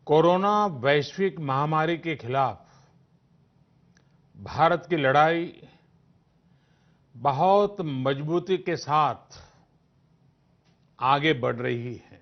Corona वैश्विक महामारी के खिलाफ भारत की लड़ाई बहुत मजबूती के साथ आगे बढ़ रही है।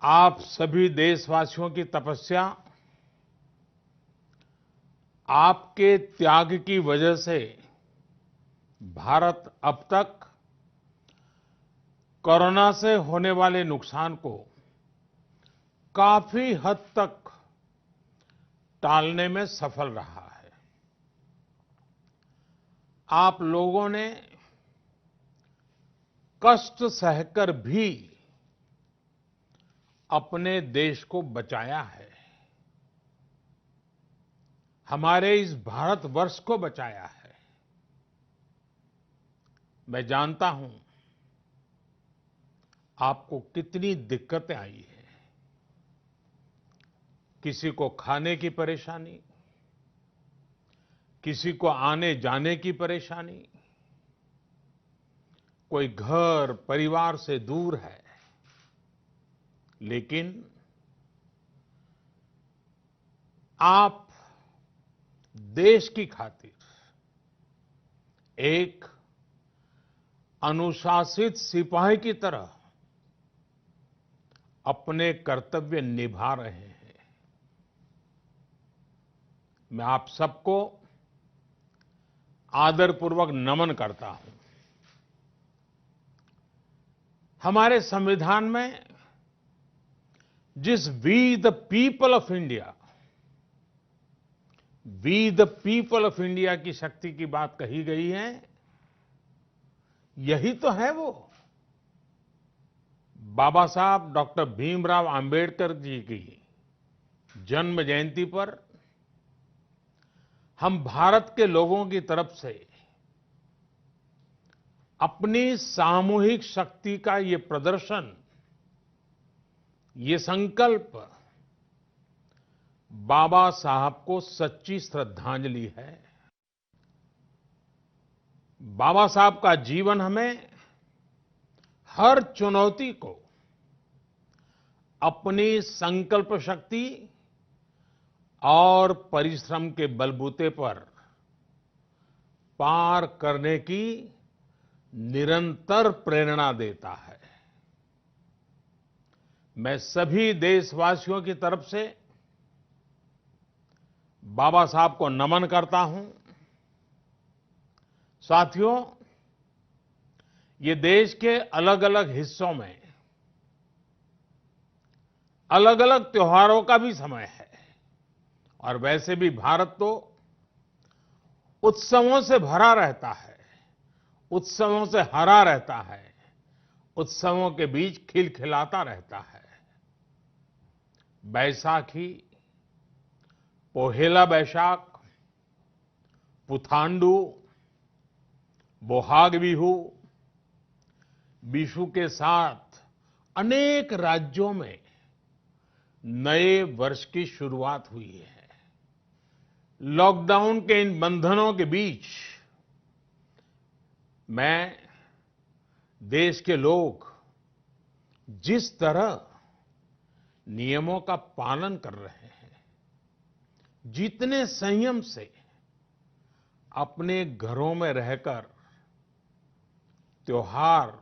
आप सभी देशवासियों की तपस्या, आपके त्याग की वजह से भारत अब तक कोरोना से होने वाले नुकसान को काफी हद तक टालने में सफल रहा है। आप लोगों ने कष्ट सहकर भी अपने देश को बचाया है, हमारे इस भारतवर्ष को बचाया है। मैं जानता हूं आपको कितनी दिक्कतें आई हैं। किसी को खाने की परेशानी, किसी को आने जाने की परेशानी, कोई घर परिवार से दूर है, लेकिन आप देश की खातिर एक अनुशासित सिपाही की तरह अपने कर्तव्य निभा रहे हैं। मैं आप सबको आदरपूर्वक नमन करता हूं। हमारे संविधान में जिस we the people of India, we the people of India की शक्ति की बात कही गई है, यही तो है वो। बाबा साहब डॉक्टर भीमराव अंबेडकर जी की जन्म जयंती पर हम भारत के लोगों की तरफ से अपनी सामूहिक शक्ति का ये प्रदर्शन, ये संकल्प बाबा साहब को सच्ची श्रद्धांजलि है। बाबा साहब का जीवन हमें हर चुनौती को अपनी संकल्प शक्ति और परिश्रम के बलबूते पर पार करने की निरंतर प्रेरणा देता है। मैं सभी देशवासियों की तरफ से बाबा साहब को नमन करता हूं। साथियों, ये देश के अलग अलग हिस्सों में अलग अलग त्योहारों का भी समय है, और वैसे भी भारत तो उत्सवों से भरा रहता है, उत्सवों से हरा रहता है, उत्सवों के बीच खिलखिलाता रहता है। बैसाखी, पोहेला बैशाख, पुथांडू, बोहाग बिहू, बिशु के साथ अनेक राज्यों में नए वर्ष की शुरुआत हुई है। लॉकडाउन के इन बंधनों के बीच मैं देश के लोग जिस तरह नियमों का पालन कर रहे हैं, जितने संयम से अपने घरों में रहकर त्योहार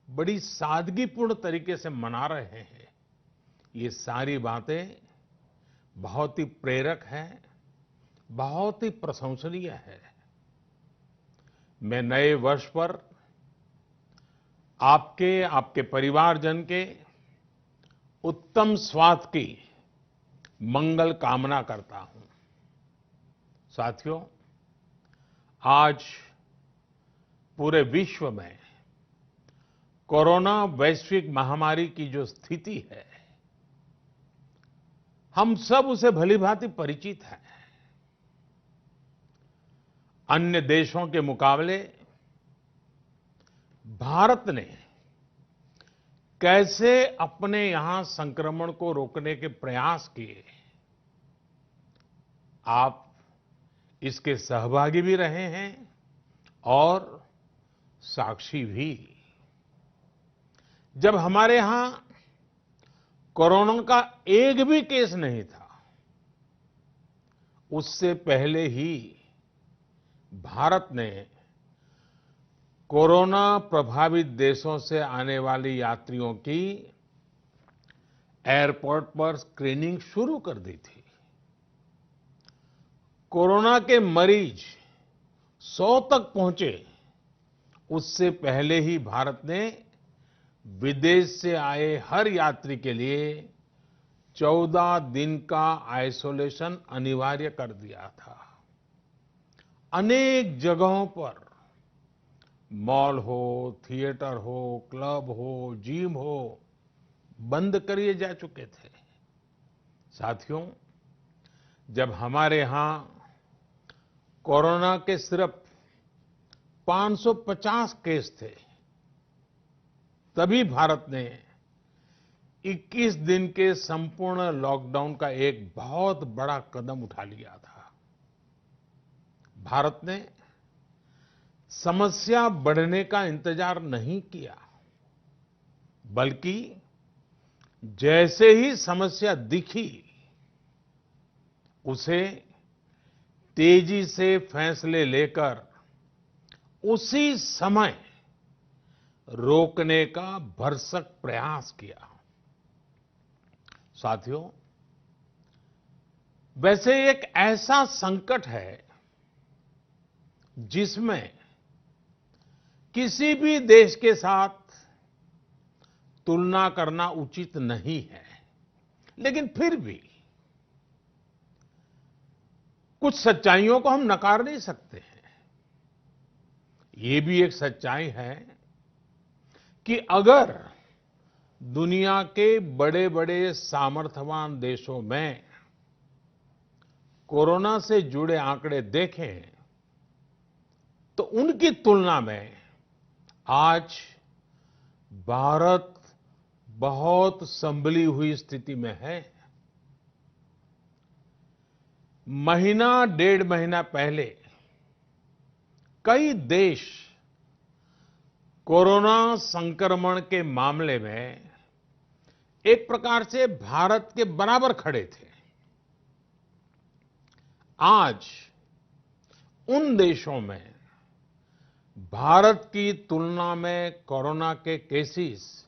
बड़ी सादगीपूर्ण तरीके से मना रहे हैं, ये सारी बातें बहुत ही प्रेरक हैं, बहुत ही प्रशंसनीय है। मैं नए वर्ष पर आपके परिवारजन के उत्तम स्वास्थ्य की मंगल कामना करता हूं। साथियों, आज पूरे विश्व में कोरोना वैश्विक महामारी की जो स्थिति है, हम सब उसे भलीभांति परिचित हैं। अन्य देशों के मुकाबले भारत ने कैसे अपने यहां संक्रमण को रोकने के प्रयास किए, आप इसके सहभागी भी रहे हैं और साक्षी भी। जब हमारे यहां कोरोना का एक भी केस नहीं था, उससे पहले ही भारत ने कोरोना प्रभावित देशों से आने वाले यात्रियों की एयरपोर्ट पर स्क्रीनिंग शुरू कर दी थी। कोरोना के मरीज 100 तक पहुंचे, उससे पहले ही भारत ने विदेश से आए हर यात्री के लिए 14 दिन का आइसोलेशन अनिवार्य कर दिया था। अनेक जगहों पर मॉल हो, थिएटर हो, क्लब हो, जिम हो, बंद करिए जा चुके थे। साथियों, जब हमारे यहां कोरोना के सिर्फ 550 केस थे, तभी भारत ने 21 दिन के संपूर्ण लॉकडाउन का एक बहुत बड़ा कदम उठा लिया था। भारत ने समस्या बढ़ने का इंतजार नहीं किया, बल्कि जैसे ही समस्या दिखी, उसे तेजी से फैसले लेकर उसी समय रोकने का भरसक प्रयास किया। साथियों, वैसे एक ऐसा संकट है जिसमें किसी भी देश के साथ तुलना करना उचित नहीं है, लेकिन फिर भी कुछ सच्चाइयों को हम नकार नहीं सकते हैं। ये भी एक सच्चाई है कि अगर दुनिया के बड़े-बड़े सामर्थ्यवान देशों में कोरोना से जुड़े आंकड़े देखें, तो उनकी तुलना में आज भारत बहुत संभली हुई स्थिति में है। महीना, 1.5 महीना पहले कई देश कोरोना संक्रमण के मामले में एक प्रकार से भारत के बराबर खड़े थे। आज उन देशों में भारत की तुलना में कोरोना के केसेस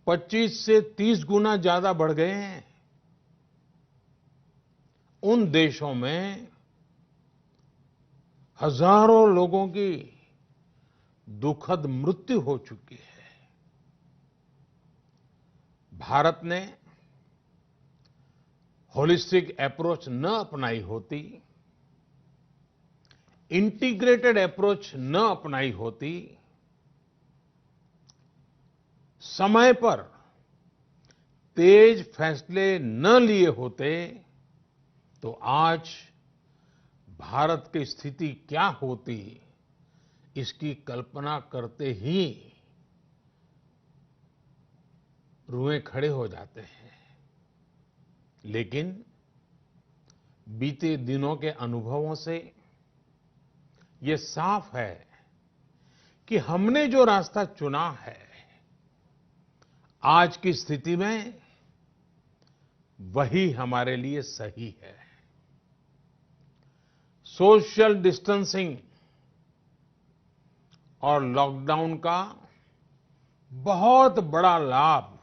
25 से 30 गुना ज्यादा बढ़ गए हैं। उन देशों में हजारों लोगों की दुखद मृत्यु हो चुकी है। भारत ने होलिस्टिक अप्रोच न अपनाई होती, इंटीग्रेटेड अप्रोच न अपनाई होती, समय पर तेज फैसले न लिए होते, तो आज भारत की स्थिति क्या होती, इसकी कल्पना करते ही रुएं खड़े हो जाते हैं। लेकिन बीते दिनों के अनुभवों से ये साफ है कि हमने जो रास्ता चुना है, आज की स्थिति में वही हमारे लिए सही है। सोशल डिस्टेंसिंग और लॉकडाउन का बहुत बड़ा लाभ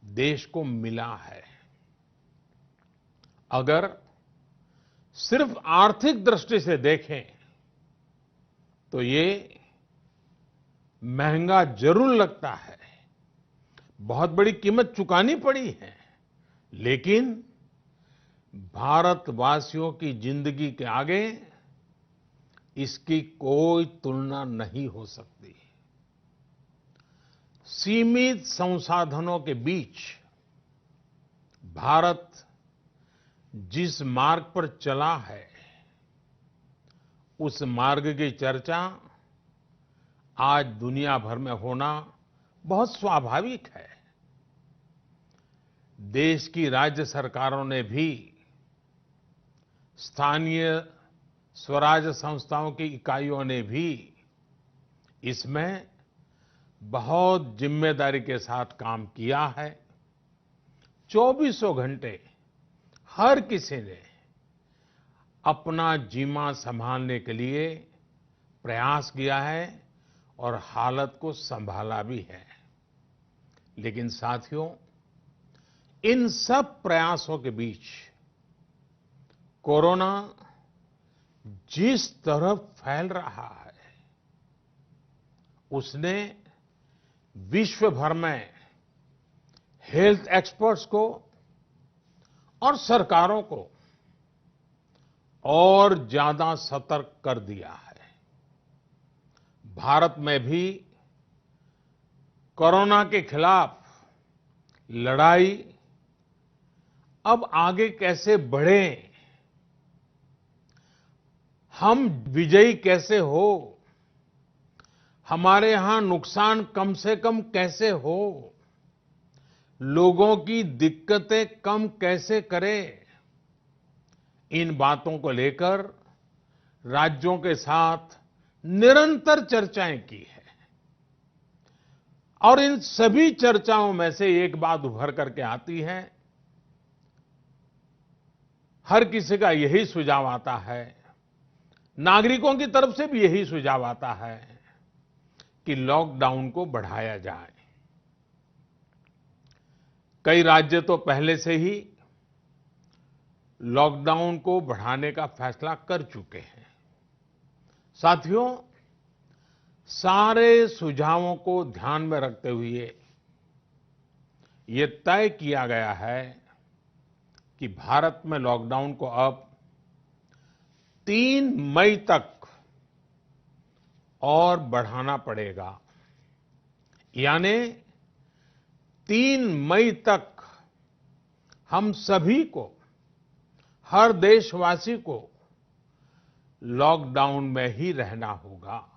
देश को मिला है। अगर सिर्फ आर्थिक दृष्टि से देखें तो ये महंगा जरूर लगता है, बहुत बड़ी कीमत चुकानी पड़ी है, लेकिन भारतवासियों की जिंदगी के आगे इसकी कोई तुलना नहीं हो सकती। सीमित संसाधनों के बीच भारत जिस मार्ग पर चला है, उस मार्ग की चर्चा आज दुनिया भर में होना बहुत स्वाभाविक है। देश की राज्य सरकारों ने भी, स्थानीय स्वराज संस्थाओं की इकाइयों ने भी इसमें बहुत जिम्मेदारी के साथ काम किया है। चौबीसों घंटे हर किसी ने अपना जीमा संभालने के लिए प्रयास किया है और हालत को संभाला भी है। लेकिन साथियों, इन सब प्रयासों के बीच कोरोना जिस तरह फैल रहा है, उसने विश्व भर में हेल्थ एक्सपर्ट्स को और सरकारों को और ज्यादा सतर्क कर दिया है। भारत में भी कोरोना के खिलाफ लड़ाई अब आगे कैसे बढ़े, हम विजयी कैसे हो, हमारे यहां नुकसान कम से कम कैसे हो, लोगों की दिक्कतें कम कैसे करें, इन बातों को लेकर राज्यों के साथ निरंतर चर्चाएं की है। और इन सभी चर्चाओं में से एक बात उभर करके आती है, हर किसी का यही सुझाव आता है, नागरिकों की तरफ से भी यही सुझाव आता है कि लॉकडाउन को बढ़ाया जाए। कई राज्य तो पहले से ही लॉकडाउन को बढ़ाने का फैसला कर चुके हैं। साथियों, सारे सुझावों को ध्यान में रखते हुए ये तय किया गया है कि भारत में लॉकडाउन को अब 3 मई तक और बढ़ाना पड़ेगा। यानी 3 मई तक हम सभी को, हर देशवासी को लॉकडाउन में ही रहना होगा।